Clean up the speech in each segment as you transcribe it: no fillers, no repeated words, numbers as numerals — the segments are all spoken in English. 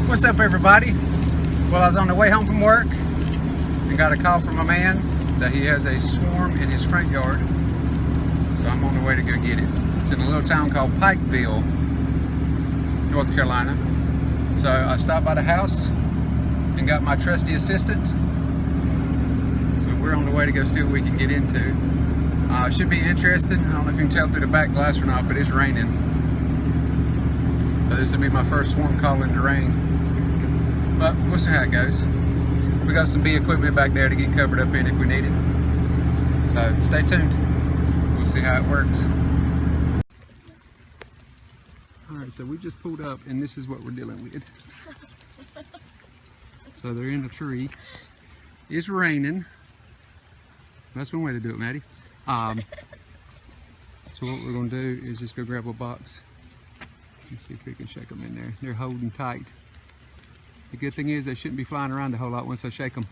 What's up, everybody? Well, I was on the way home from work and got a call from a man that he has a swarm in his front yard. So I'm on the way to go get it. It's in a little town called Pikeville, North Carolina. So I stopped by the house and got my trusty assistant. So we're on the way to go see what we can get into. It should be interesting. I don't know if you can tell through the back glass or not, but it's raining. So this will be my first swarm call in the rain. But we'll see how it goes. We got some bee equipment back there to get covered up in if we need it. So stay tuned. We'll see how it works. Alright, so we just pulled up and this is what we're dealing with. So they're in a tree. It's raining. That's one way to do it, Maddie. So what we're going to do is just go grab a box and see if we can shake them in there. They're holding tight. The good thing is they shouldn't be flying around a whole lot once I shake them.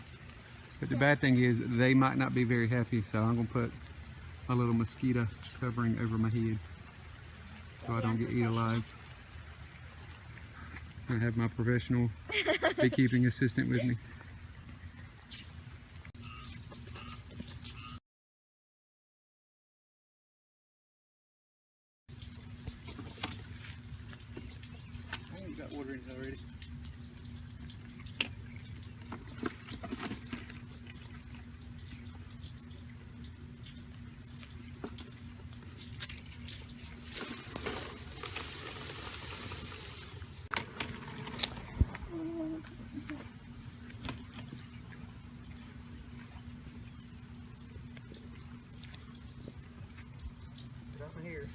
But the bad thing is they might not be very happy, so I'm going to put a little mosquito covering over my head so I don't get eaten alive. I have my professional beekeeping assistant with me. I ain't got water in it already. Get out my hair.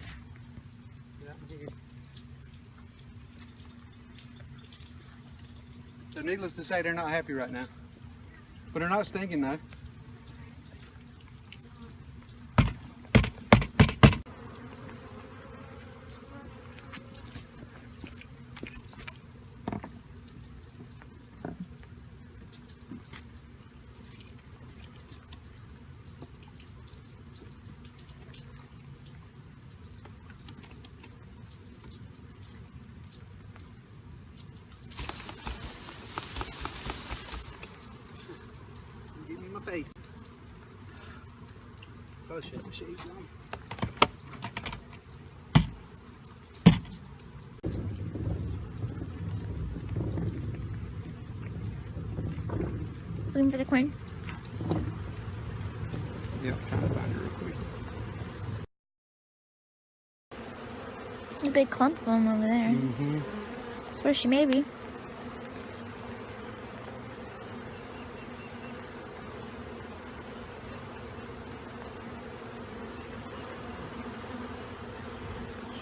Get out my head. So needless to say, they're not happy right now. But they're not stinking though. Give me my face. Oh shit, my shade's on. Looking for the queen? Yep, trying to find her real quick. There's a big clump of them over there. Mm-hmm. That's where she may be.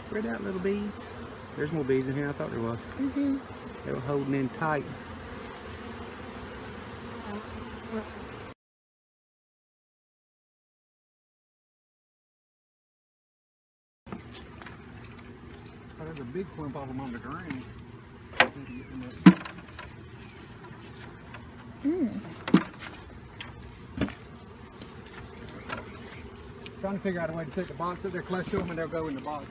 Spread out, little bees. There's more bees in here. I thought there was. Mm-hmm. They were holding in tight. Oh, there's a big clump of them on the ground. Trying to figure out a way to set the box up there close to them and they'll go in the box.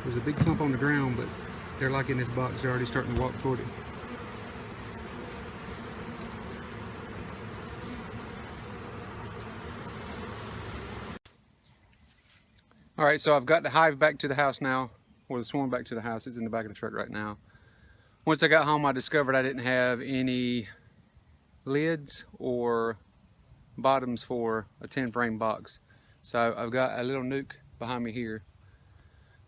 There's a big clump on the ground, but they're like in this box. They're already starting to walk toward it. All right, so I've got the hive back to the house now, or the swarm back to the house. It's in the back of the truck right now. Once I got home, I discovered I didn't have any lids or bottoms for a 10 frame box. So I've got a little nuke behind me here.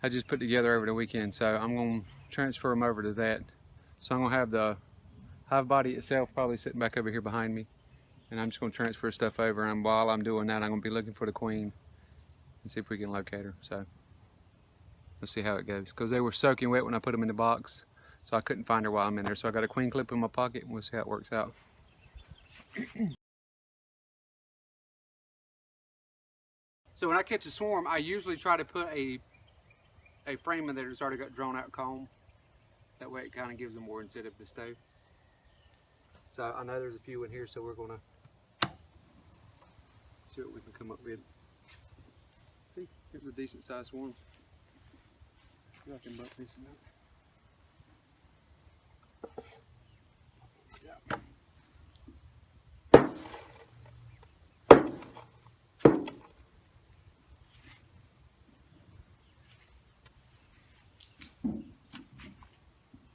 I just put together over the weekend, so I'm going to transfer them over to that. So I'm going to have the hive body itself probably sitting back over here behind me, and I'm just going to transfer stuff over, and while I'm doing that, I'm going to be looking for the queen and see if we can locate her. So let's see how it goes, because they were soaking wet when I put them in the box, so I couldn't find her while I'm in there. So I got a queen clip in my pocket, and we'll see how it works out. So when I catch a swarm, I usually try to put a frame in there that's already got drawn out comb. That way it kind of gives them more instead of the stove. So I know there's a few in here, so we're gonna see what we can come up with. See, here's a decent sized swarm. I can butt this out. Yeah.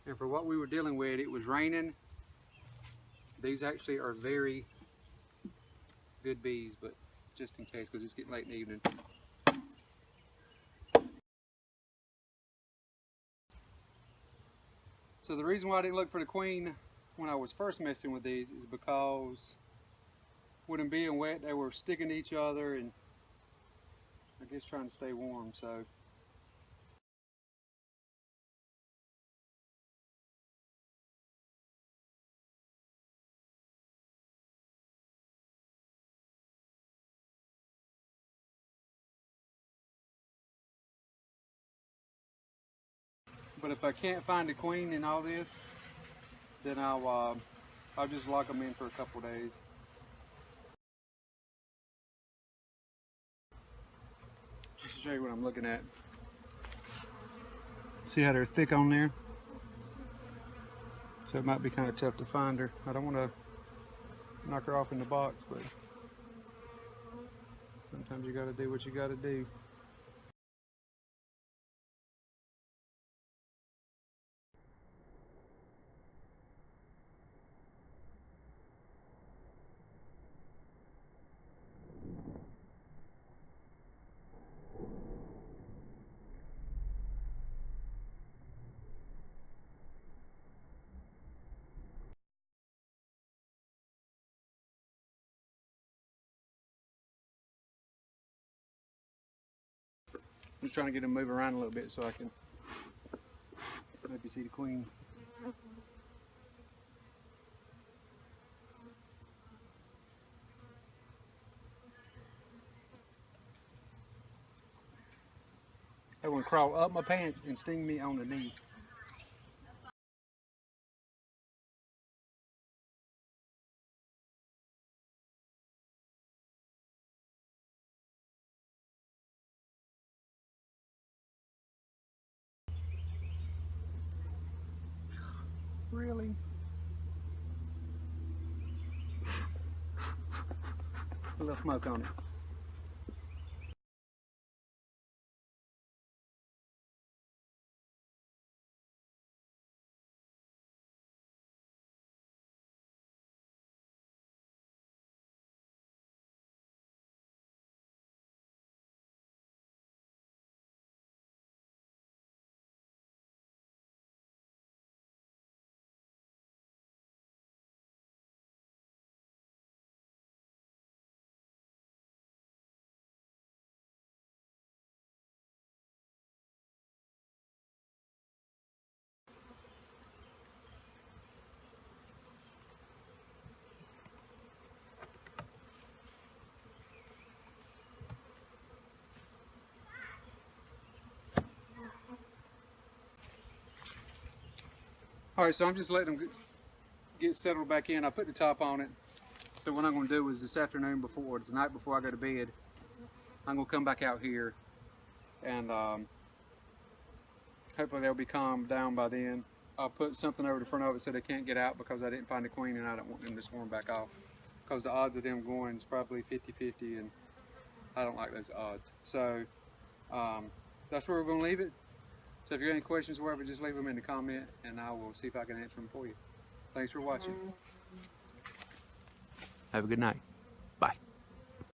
And for what we were dealing with, it was raining. These actually are very good bees, but just in case, because it's getting late in the evening. So the reason why I didn't look for the queen when I was first messing with these is because with them being wet, they were sticking to each other and I guess trying to stay warm. So but if I can't find a queen in all this, then I'll just lock them in for a couple days. Just to show you what I'm looking at. See how they're thick on there? So it might be kind of tough to find her. I don't want to knock her off in the box, but sometimes you got to do what you got to do. I'm just trying to get them move around a little bit so I can maybe see the queen. They want to crawl up my pants and sting me on the knee. Really? A little smoke on it. All right, so I'm just letting them get settled back in. I put the top on it. So what I'm going to do is this afternoon before, the night before I go to bed, I'm going to come back out here and hopefully they'll be calmed down by then. I'll put something over the front of it so they can't get out because I didn't find the queen and I don't want them to swarm back off. Because the odds of them going is probably 50-50 and I don't like those odds. So that's where we're going to leave it. So if you have any questions or whatever, just leave them in the comment and I will see if I can answer them for you. Thanks for watching. Have a good night. Bye.